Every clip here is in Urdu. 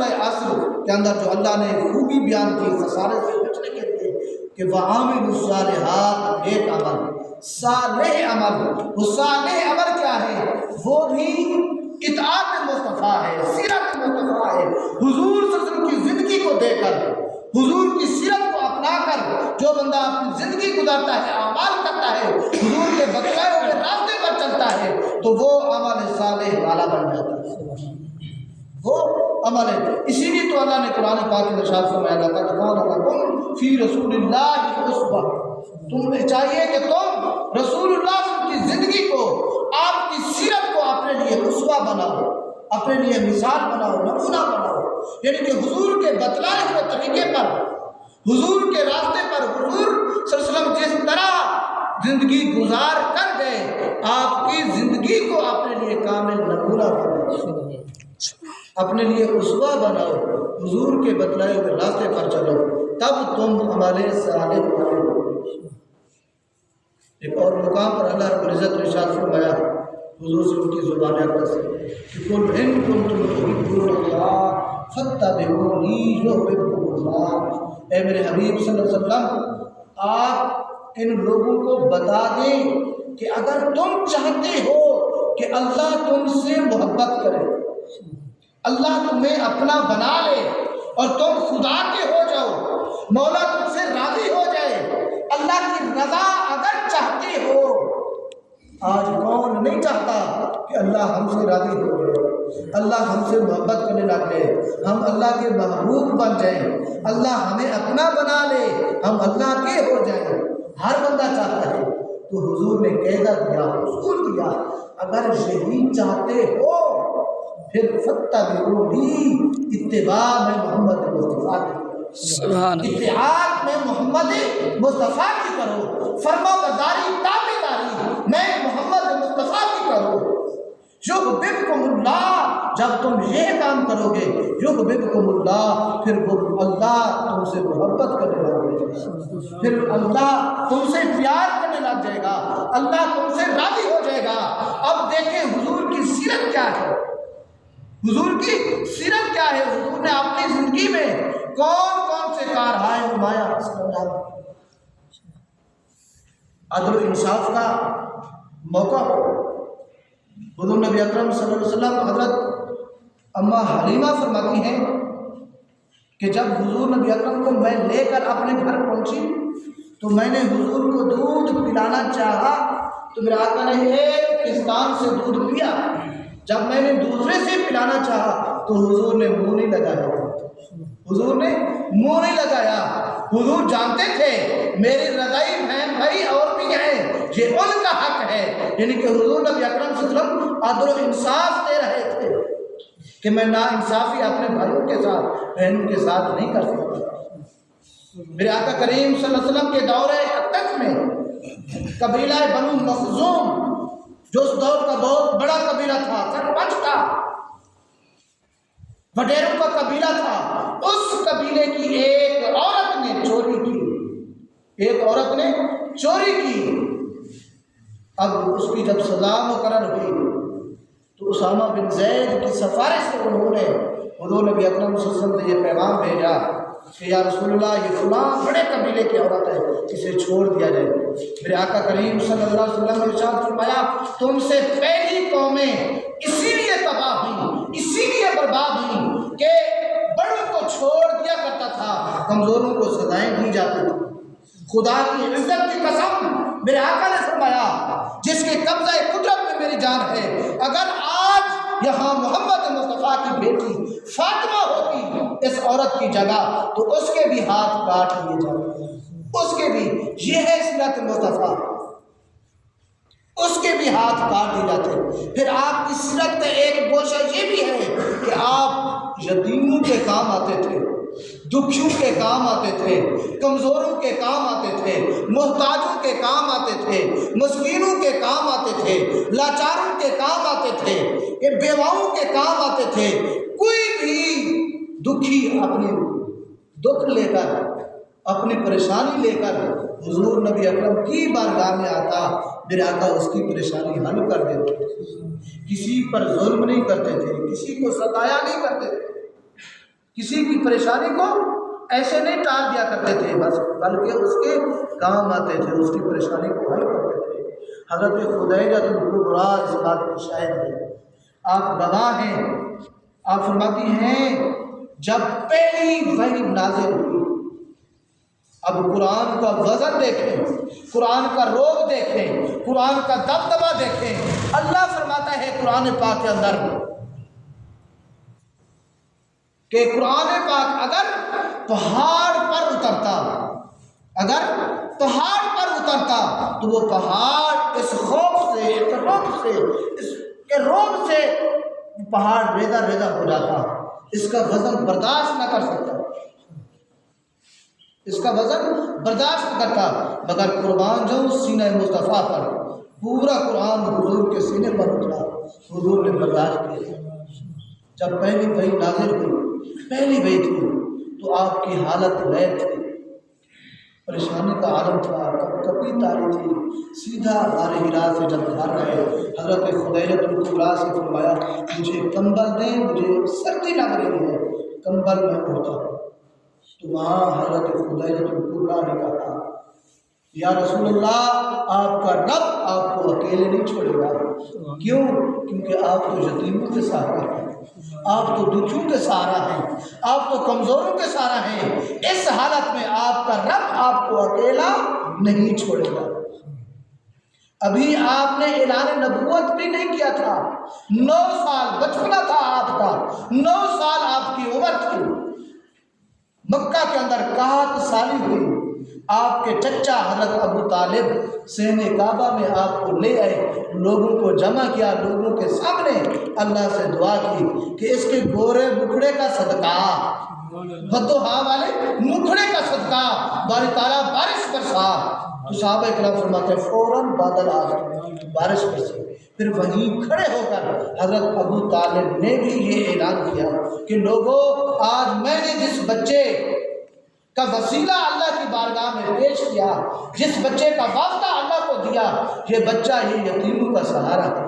سورہ عصر کے اندر جو اللہ نے خوبی بیان کی خسارے سے بچنے کے لیے کہ وَعَامِلُوا الصَّالِحَاتِ، نیک عمل، صالح عمل۔ وہ صالح عمل کیا ہے؟ وہ بھی اطاعت مصطفیٰ ہے، سیرت مصطفیٰ ہے۔ حضور صلی اللہ علیہ وسلم کی زندگی کو دے کر، حضور کی سیرت کو اپنا کر جو بندہ اپنی زندگی گزارتا ہے، اعمال کرتا ہے، حضور کے بتلائے ہوئے راستے پر چلتا ہے، تو وہ عمل صالح والا بن جاتا ہے، وہ عمل ہے۔ اسی لیے تو اللہ نے قرآن پاک میں ارشاد فرمایا، لقد کان لکم فی رسول اللہ اسوہ، تمہیں چاہیے کہ تم رسول اللہ صلی اللہ علیہ وسلم کی زندگی کو، آپ کی سیرت کو اپنے لیے اسوہ بناؤ، اپنے لیے مثال بناؤ، نمونہ بناؤ۔ یعنی کہ حضور کے بتلائے ہوئے طریقے پر، حضور کے راستے پر، حضور صلی اللہ علیہ وسلم جس طرح زندگی گزار کر گئے، آپ کی زندگی کو اپنے لیے کامل نمونہ بناؤ، اپنے لیے اسوہ بناؤ، حضور کے بتلائے ہوئے راستے پر چلو، تب تم ہمارے صالح بنو۔ ایک اور مقام پر اللہ رب العزت نے ارشاد فرمایا حضور سے ان کی زبان اقدس کہ قل ان کنتم تحبون اللہ فاتبعونی یحببکم اللہ۔ اے میرے حبیب صلی اللہ علیہ وسلم، آپ ان لوگوں کو بتا دیں کہ اگر تم چاہتے ہو کہ اللہ تم سے محبت کرے، اللہ تمہیں اپنا بنا لے اور تم خدا کے ہو جاؤ، مولا تم سے راضی ہو جائے، اللہ کی رضا اگر چاہتے ہو۔ آج کون نہیں چاہتا کہ اللہ ہم سے راضی ہو جائے، اللہ ہم سے محبت کرنے لگ جائے، ہم اللہ کے محبوب بن جائیں، اللہ ہمیں اپنا بنا لے، ہم اللہ کے ہو جائیں۔ ہر بندہ چاہتا ہے۔ تو حضور نے قاعدہ دیا، اصول دیا، اگر یہی چاہتے ہو پھر فاتبعونی، اتباع میں محمد مصطفیٰ کی، اتحاد میں محمد مصطفیٰ کی کرو، فرما برداری تابعداری میں محمد مصطفیٰ کی کرو۔ یحببکم اللہ، جب تم یہ کام کرو گے، یحببکم اللہ، پھر وہ اللہ تم سے محبت کرنے لگ جائے گا، پھر اللہ تم سے پیار کرنے لگ جائے گا، اللہ تم سے راضی ہو جائے گا۔ اب دیکھیں حضور کی سیرت کیا ہے، حضور کی سیرت کیا ہے۔ حضور نے اپنی زندگی میں کون کون سے کارہائے نمایاں عدل و انصاف کا موقع ہو۔ حضور نبی اکرم صلی اللہ علیہ وسلم، حضرت اماں حلیمہ فرماتی ہیں کہ جب حضور نبی اکرم کو میں لے کر اپنے گھر پہنچی تو میں نے حضور کو دودھ پلانا چاہا تو میرے آقا نے ایک پستان سے دودھ پیا، جب میں نے دوسرے سے پلانا چاہا تو حضور نے منہ نہیں لگایا، حضور نے منہ نہیں لگایا۔ حضور جانتے تھے میری رضائی بہن بھائی اور بھی ہیں، یہ ان کا حق ہے، یعنی کہ حضور نبی اکرم صلی اللہ علیہ وسلم عدل و انصاف دے رہے تھے کہ میں نا انصافی اپنے بھائیوں کے ساتھ، بہنوں کے ساتھ نہیں کر سکتا۔ میرے آقا کریم صلی اللہ علیہ وسلم کے دور اقدس میں قبیلہ بنو مخزوم، جو اس دور کا بہت بڑا قبیلہ تھا، سرپنچ تھا، وڈیروں کا قبیلہ تھا، اس قبیلے کی ایک عورت نے چوری کی، ایک عورت نے چوری کی۔ اب اس کی جب سزا مقرر ہوئی تو اسامہ بن زید کی سفارش سے انہوں نے حضور نبی اکرم صلی اللہ علیہ وسلم نے یہ پیغام بھیجا کہ یا رسول اللہ، یہ فلاں بڑے قبیلے کی عورت ہے، اسے چھوڑ دیا جائے۔ میرے آقا کریم صلی اللہ علیہ وسلم نے ارشاد فرمایا، تم سے پہلی قومیں اسی لیے تباہ ہوئی، اسی لیے برباد ہوئی کہ بڑوں کو چھوڑ دیا کرتا تھا، کمزوروں کو سزائیں دی جاتی تھی۔ خدا کی عزت کی قسم، میرے آقا نے فرمایا جس کے قبضہ قدرت میں میری جان ہے، اگر آج یہاں محمد مصطفیٰ کی بیٹی فاطمہ ہوتی اس عورت کی جگہ تو اس کے بھی ہاتھ کاٹ لیے جاتے، اس کے بھی، یہ ہے سیرت مصطفیٰ، اس کے بھی ہاتھ کاٹ دیے جاتے۔ پھر آپ کی سیرت کا ایک گوشہ یہ بھی ہے کہ آپ یتیموں کے کام آتے تھے، دکھیوں کے کام آتے تھے، کمزوروں کے کام آتے تھے، محتاجوں کے کام آتے تھے، مسکینوں کے کام آتے تھے، لاچاروں کے کام آتے تھے، بیواؤں کے کام آتے تھے۔ کوئی بھی دکھی اپنی دکھ لے کر، اپنی پریشانی لے کر حضور نبی اکرم کی بارگاہ میں آتا، میرے آقا اس کی پریشانی حل کر دیتے تھے، کسی پر ظلم نہیں کرتے تھے، کسی کو ستایا نہیں کرتے تھے۔ کسی کی پریشانی کو ایسے نہیں ٹال دیا کرتے تھے بس، بلکہ اس کے کام آتے تھے، اس کی پریشانی کو حل کرتے تھے۔ حضرت خدیجہ الکبریٰ اس بات کی شاہد ہے، آپ گواہ ہیں۔ آپ فرماتی ہیں جب پہلی وحی نازل ہوئی، اب قرآن کا وزن دیکھیں، قرآن کا روب دیکھیں، قرآن کا دبدبہ دیکھیں۔ اللہ فرماتا ہے قرآن پاک کے اندر کہ قرآن پاک اگر پہاڑ پر اترتا، اگر پہاڑ پر اترتا تو وہ پہاڑ اس خوف سے، اس رعب سے، اس کے رعب سے پہاڑ ریزہ ریزہ ہو جاتا، اس کا وزن برداشت نہ کر سکتا، اس کا وزن برداشت نہ کرتا، مگر قربان جاؤں سینہ مصطفیٰ پر پورا قرآن حضور کے سینے پر اترا، حضور نے برداشت کیا۔ جب پہلی وحی نازل ہوئی، پہلی وحی تھی تو آپ کی حالت غیر تھی، پریشانی کا عالم تھا، کپی تاری تھی۔ سیدھا غار حرا سے جب گھر گئے، حضرت خدیجہ الکبریٰ سے فرمایا مجھے کمبل دیں، مجھے سردی لگ رہی ہے، کمبل میں اوڑھتا ہوں۔ تو وہاں حضرت خدیجہ الکبریٰ نے کہا یا رسول اللہ، آپ کا رب آپ کو اکیلے نہیں چھوڑے گا۔ کیوں؟ کیونکہ آپ تو یتیموں کے سہارا ہیں، آپ تو دکھیوں کے سہارا ہیں، آپ تو کمزوروں کے سہارا ہیں۔ اس حالت میں آپ کا رب آپ کو اکیلا نہیں چھوڑے گا۔ ابھی آپ نے اعلان نبوت بھی نہیں کیا تھا، 9 سال بچپنا تھا آپ کا، 9 سال آپ کی عمر تھی۔ مکہ کے اندر قحط سالی ہوئی، آپ کے چچا حضرت ابو طالب سین کعبہ میں آپ کو لے آئے، لوگوں کو جمع کیا، لوگوں کے سامنے اللہ سے دعا کی کہ اس کے گورے مکھڑے کا صدقہ، بدوہا والے مکھڑے کا صدقہ باری تعالیٰ بارش برسا۔ تو صحابہ کرام فرماتے ہیں فوراً بادل آ گئے، بارش برسی۔ پھر وہیں کھڑے ہو کر حضرت ابو طالب نے بھی یہ اعلان کیا کہ لوگوں، آج میں نے جس بچے کا وسیلہ اللہ کی بارگاہ میں پیش کیا، جس بچے کا واسطہ اللہ کو دیا، یہ بچہ یہ یتیموں کا سہارا ہے،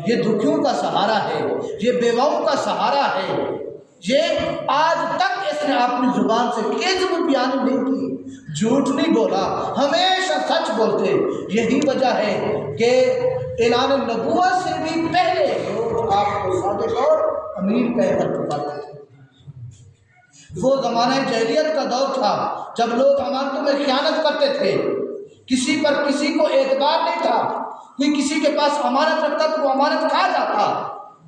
یہ دکھیوں کا سہارا ہے، یہ بیواؤں کا سہارا ہے۔ یہ آج تک اس نے اپنی زبان سے کذب بیان نہیں کی، جھوٹ نہیں بولا، ہمیشہ سچ بولتے۔ یہی وجہ ہے کہ اعلان نبوت سے بھی پہلے لوگ آپ کو صادق اور امین کہہ کر پکارتے تھے۔ وہ زمانہ جاہلیت کا دور تھا جب لوگ امانتوں میں خیانت کرتے تھے، کسی پر کسی کو اعتبار نہیں تھا، کوئی کسی کے پاس امانت رکھتا تو وہ امانت کھا جاتا،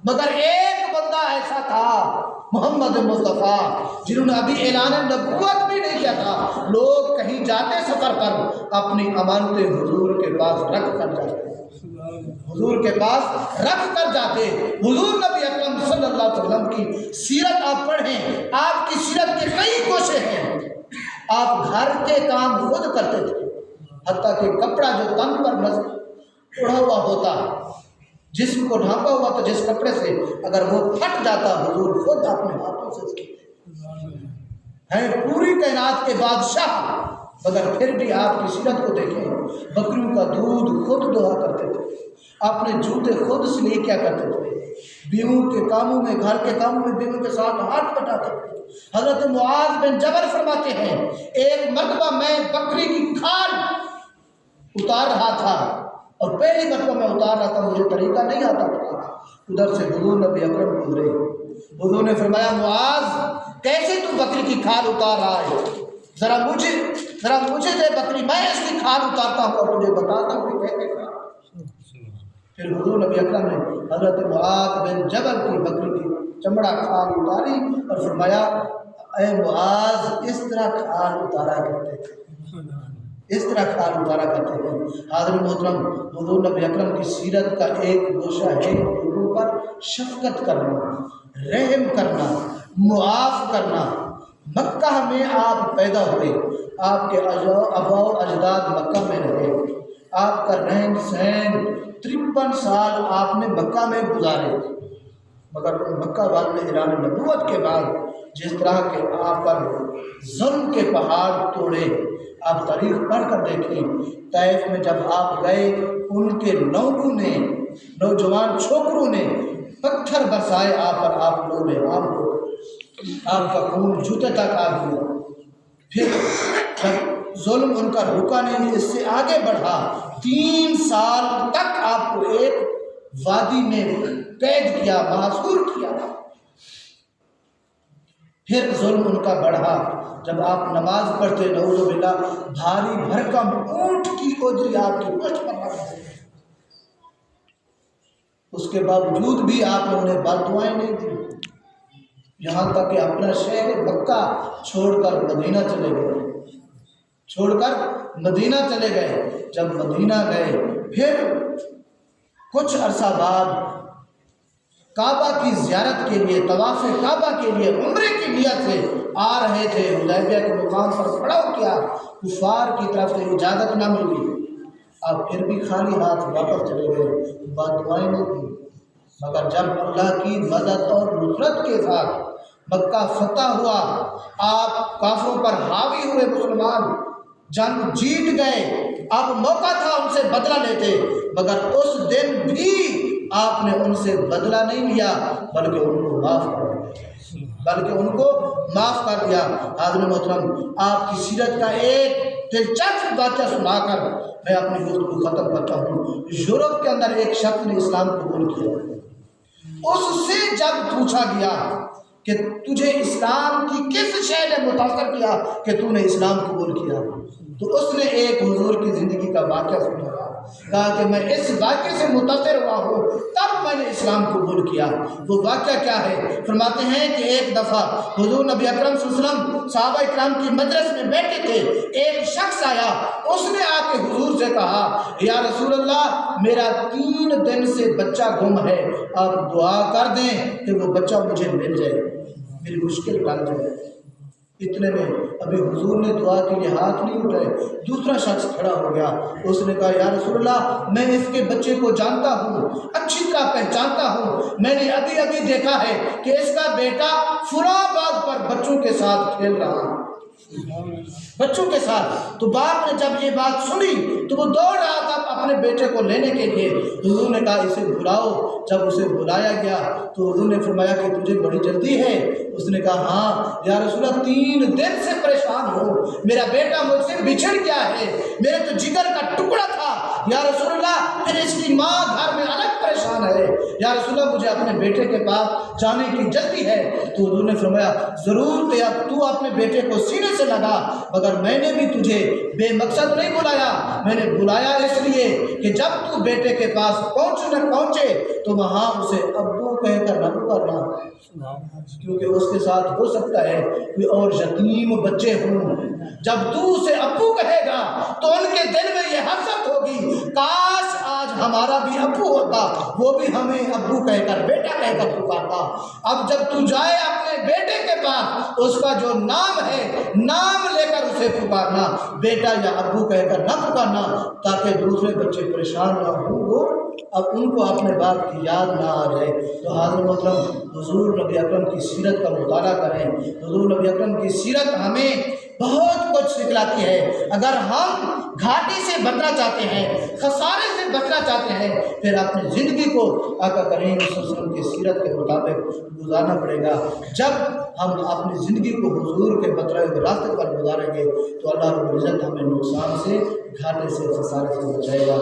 مگر ایک بندہ ایسا تھا محمد مصطفیٰ جنہوں نے ابھی اعلان نبوت بھی نہیں کیا تھا، لوگ کہیں جاتے سفر پر اپنی امانتیں حضور کے پاس رکھ کر جاتے، حضور کے پاس رکھ کر جاتے۔ حضور نبی اکرم صلی اللہ علیہ وسلم کی سیرت آپ پڑھیں، آپ کی سیرت کے کئی کوشیں ہیں۔ آپ گھر کے کام خود کرتے تھے، حتیٰ کہ کپڑا جو تن پر اڑا ہوا ہوتا، جسم کو ڈھانپا ہوا تو جس کپڑے سے اگر وہ پھٹ جاتا، حضور خود اپنے ہاتھوں سے ہیں پوری کائنات کے بادشاہ، مگر پھر بھی آپ کی سیرت کو دیکھیں، بکریوں کا دودھ خود دوہا کرتے تھے، اپنے جوتے خود سلے کیا کرتے تھے، بیووں کے کاموں میں، گھر کے کاموں میں بیووں کے ساتھ ہاتھ بٹاتے تھے۔ حضرت معاذ بن جبل فرماتے ہیں ایک مرتبہ میں بکری کی کھال اتار رہا تھا، اور پہلی مرتبہ میں اتار رہا تھا، مجھے طریقہ نہیں آتا تھا، ادھر سے حضور نبی اکرم گزرے، حضور نے فرمایا معاذ کیسے تو بکری کی کھال اتار رہا ہے، ذرا مجھے دے بکری، میں اس کی کھال اتارتا ہوں اور تجھے بتاتا ہوں کہ کیسے کھال۔ پھر حضور نبی اکرم نے حضرت معاذ بن جبل کی بکری کی چمڑا کھال اتاری اور فرمایا اے معاذ اس طرح کھال اتارا کرتے تھے، اس طرح کھال اتارا کرتے ہیں۔ حاضر محترم، حضور نبی اکرم کی سیرت کا ایک گوشہ ہے لوگوں پر شفقت کرنا، رحم کرنا، معاف کرنا۔ مکہ میں آپ پیدا ہوئے، آپ کے آباء و اجداد مکہ میں رہے، آپ کا رہن سہن 53 سال آپ نے مکہ میں گزارے، مگر مکہ والے اعلان نبوت کے بعد جس طرح کے آپ پر ظلم کے پہاڑ توڑے، آپ تاریخ پڑھ کر دیکھیں، طائف میں جب آپ گئے ان کے لوگوں نے، نوجوان چھوکروں نے پتھر برسائے آپ پر، آپ لوگ عام ہو، آپ کا خون جوتے تک آ گیا۔ پھر جب ظلم ان کا رکا نہیں، اس سے آگے بڑھا، 3 سال تک آپ کو ایک وادی میں قید کیا، محصور کیا۔ پھر ظلم ان کا بڑھا، جب آپ نماز پڑھتے نعوذ باللہ بھاری بھرکم اونٹ کی اوجری آپ کی پشت پر رکھ دی، اس کے باوجود بھی آپ نے انہیں بد دعائیں نہیں دی، یہاں تک کہ اپنا شہر مکہ چھوڑ کر مدینہ چلے گئے۔ جب مدینہ گئے پھر کچھ عرصہ بعد کعبہ کی زیارت کے لیے، طواف کعبہ کے لیے عمرے کی نیت سے آ رہے تھے، حدیبیہ کے مقام پر پڑاؤ کیا، کفار کی طرف سے اجازت نہ ملی، آپ پھر بھی خالی ہاتھ واپس چلے گئے، بد دعائیں نہیں دی۔ مگر جب اللہ کی مدد اور نصرت کے ساتھ مکہ فتح ہوا، آپ کافروں پر حاوی ہوئے، مسلمان جنگ جیت گئے، اب موقع تھا ان سے بدلہ لیتے، مگر اس دن بھی آپ نے ان سے بدلہ نہیں لیا، بلکہ ان کو معاف کر دیا۔ حاضرین محترم، آپ کی سیرت کا ایک دلچسپ واقعہ سنا کر میں اپنی گفتگو ختم کرتا ہوں۔ یورپ کے اندر ایک شخص نے اسلام قبول کیا، اس سے جب پوچھا گیا کہ تجھے اسلام کی کس شے نے متاثر کیا کہ تو نے اسلام قبول کیا، تو اس نے ایک حضور کی زندگی کا واقعہ سنایا، کہا کہ میں اس واقعے سے متاثر ہوا ہوں، تب میں نے اسلام قبول کیا۔ وہ واقعہ کیا ہے؟ فرماتے ہیں کہ ایک دفعہ حضور نبی اکرم صلی اللہ علیہ وسلم صحابہ اکرام کی مجلس میں بیٹھے تھے، ایک شخص آیا، اس نے آ کے حضور سے کہا یا رسول اللہ میرا 3 دن سے بچہ گم ہے، آپ دعا کر دیں کہ وہ بچہ مجھے مل جائے، میری مشکل ٹل جائے۔ اتنے میں ابھی حضور نے دعا کے لیے ہاتھ نہیں اٹھائے، دوسرا شخص کھڑا ہو گیا، اس نے کہا یا رسول اللہ میں اس کے بچے کو جانتا ہوں، اچھی طرح پہچانتا ہوں، میں نے ابھی دیکھا ہے کہ اس کا بیٹا فلاں باغ پر بچوں کے ساتھ کھیل رہا ہے، بچوں کے ساتھ۔ تو باپ نے جب یہ بات سنی تو وہ دوڑ رہا تھا اپنے بیٹے کو لینے کے لیے، حضور نے کہا اسے بلاؤ۔ جب اسے بلایا گیا تو حضور نے فرمایا کہ تجھے بڑی جلدی ہے؟ اس نے کہا ہاں یا رسول اللہ 3 دن سے پریشان ہوں، میرا بیٹا مجھ سے بچھڑ گیا ہے، میرے تو جگر کا ٹکڑا تھا یا رسول اللہ، پھر اس کی ماں گھر میں الگ پریشان ہے یا رسول اللہ، مجھے اپنے بیٹے کے پاس جانے کی جلدی ہے۔ تو حضور نے فرمایا ضرور تو اپنے بیٹے کو سینے سے لگا، مگر میں نے بھی تجھے بے مقصد نہیں بلایا، میں نے بلایا اس لیے کہ جب تو بیٹے کے پاس پہنچے تو وہاں اسے ابو کہہ کر نہ پکارنا، کیونکہ اس کے ساتھ ہو سکتا ہے کوئی اور یتیم بچے ہوں۔ جب تو اسے ابو کہے گا تو ان کے دل میں یہ حسرت ہوگی کاش آج ہمارا بھی ابو ہوتا، وہ بھی ہمیں ابو کہہ کر بیٹا کہہ کر پکارتا۔ اب جب تو جائے اپنے بیٹے کے پاس، اس کا جو نام ہے نام لے کر اسے پکارنا، بیٹا یا ابو کہہ کر نہ پکارنا، تاکہ دوسرے بچے پریشان نہ ہوں، وہ اب ان کو اپنے باپ کی یاد نہ آ جائے۔ تو حاضر محترم، حضور نبی اکرم کی سیرت کا مطالعہ کریں۔ حضور نبی اکرم کی سیرت ہمیں بہت کچھ سکھلاتی ہے۔ اگر ہم گھاٹی سے بچنا چاہتے ہیں، خسارے سے بچنا چاہتے ہیں، پھر اپنی زندگی کو آقا کریم صلی اللہ علیہ وسلم کی سیرت کے مطابق گزارنا پڑے گا۔ جب ہم اپنی زندگی کو حضور کے بتائے ہوئے راستے پر گزاریں گے تو اللہ رب العزت ہمیں نقصان سے، گھاٹے سے، خسارے سے بچائے گا۔